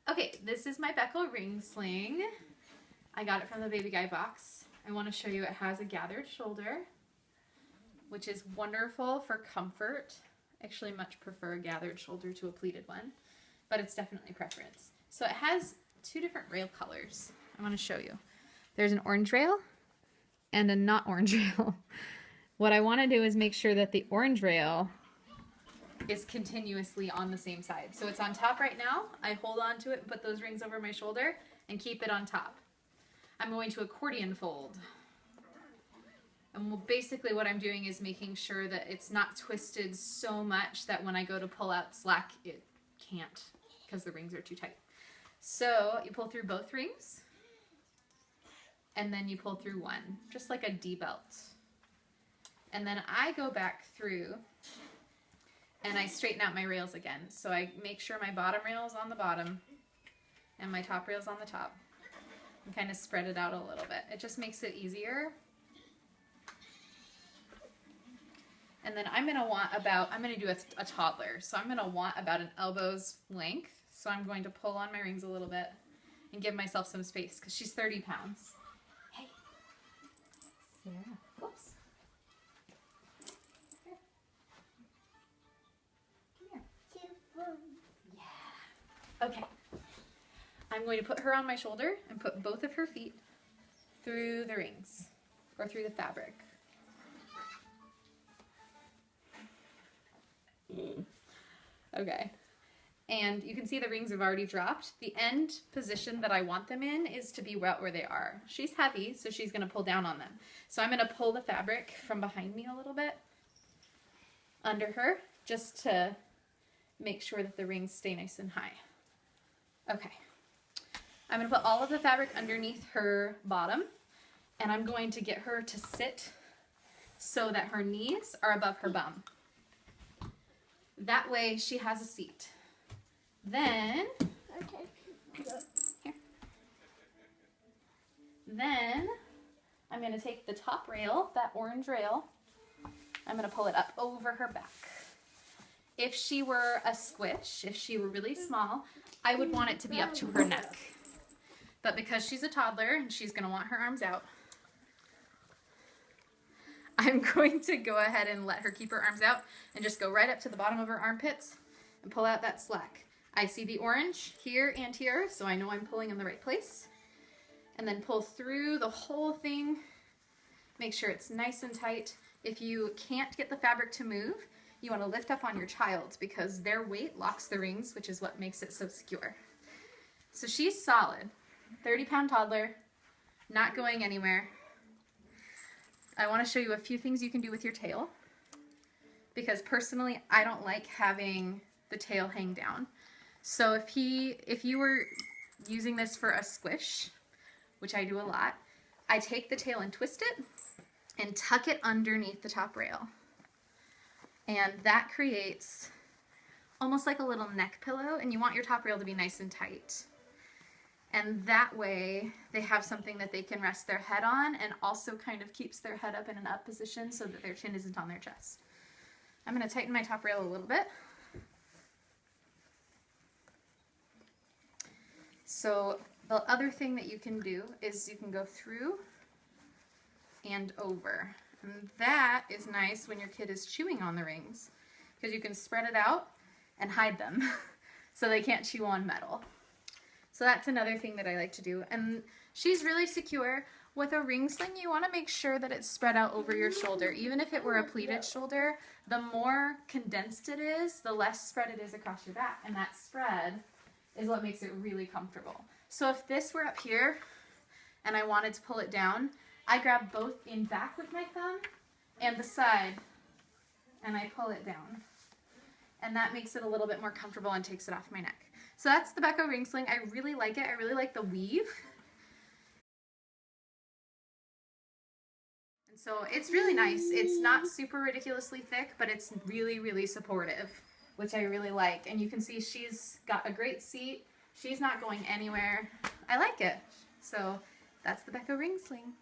Okay, this is my Beco ring sling. I got it from the Baby Guy box. I want to show you it has a gathered shoulder, which is wonderful for comfort. Actually much prefer a gathered shoulder to a pleated one, but it's definitely preference. So it has two different rail colors. I want to show you. There's an orange rail and a not orange rail. What I want to do is make sure that the orange rail is continuously on the same side. So it's on top right now. I hold on to it and put those rings over my shoulder and keep it on top. I'm going to accordion fold. And basically what I'm doing is making sure that it's not twisted so much that when I go to pull out slack, it can't because the rings are too tight. So you pull through both rings and then you pull through one, just like a D belt. And then I go back through and I straighten out my rails again. So I make sure my bottom rail is on the bottom and my top rail is on the top. And kind of spread it out a little bit. It just makes it easier. And then I'm going to do a toddler. So I'm going to want about an elbow's length. So I'm going to pull on my rings a little bit and give myself some space because she's 30 pounds. Hey, Sarah, whoops. Yeah. Okay. I'm going to put her on my shoulder and put both of her feet through the rings or through the fabric. Okay. And you can see the rings have already dropped. The end position that I want them in is to be right where they are. She's heavy, so she's going to pull down on them. So I'm going to pull the fabric from behind me a little bit under her just to make sure that the rings stay nice and high. Okay. I'm going to put all of the fabric underneath her bottom, and I'm going to get her to sit so that her knees are above her bum. That way she has a seat. Then, here. Then I'm going to take the top rail, that orange rail, I'm going to pull it up over her back. If she were a squish, if she were really small, I would want it to be up to her neck. But because she's a toddler and she's going to want her arms out, I'm going to go ahead and let her keep her arms out and just go right up to the bottom of her armpits and pull out that slack. I see the orange here and here, so I know I'm pulling in the right place. And then pull through the whole thing. Make sure it's nice and tight. If you can't get the fabric to move, you want to lift up on your child because their weight locks the rings, which is what makes it so secure. So she's solid. 30-pound toddler, not going anywhere. I want to show you a few things you can do with your tail because personally I don't like having the tail hang down. So if you were using this for a squish, which I do a lot, I take the tail and twist it and tuck it underneath the top rail. And that creates almost like a little neck pillow, and you want your top rail to be nice and tight. And that way they have something that they can rest their head on and also kind of keeps their head up in an up position so that their chin isn't on their chest. I'm going to tighten my top rail a little bit. So the other thing that you can do is you can go through and over. And that is nice when your kid is chewing on the rings because you can spread it out and hide them so they can't chew on metal. So that's another thing that I like to do. And she's really secure. With a ring sling, you want to make sure that it's spread out over your shoulder. Even if it were a pleated shoulder, the more condensed it is, the less spread it is across your back. And that spread is what makes it really comfortable. So if this were up here and I wanted to pull it down, I grab both in back with my thumb and the side and I pull it down. And that makes it a little bit more comfortable and takes it off my neck. So that's the Beco ring sling. I really like it. I really like the weave. And so it's really nice. It's not super ridiculously thick, but it's really, really supportive, which I really like. And you can see she's got a great seat. She's not going anywhere. I like it. So that's the Beco ring sling.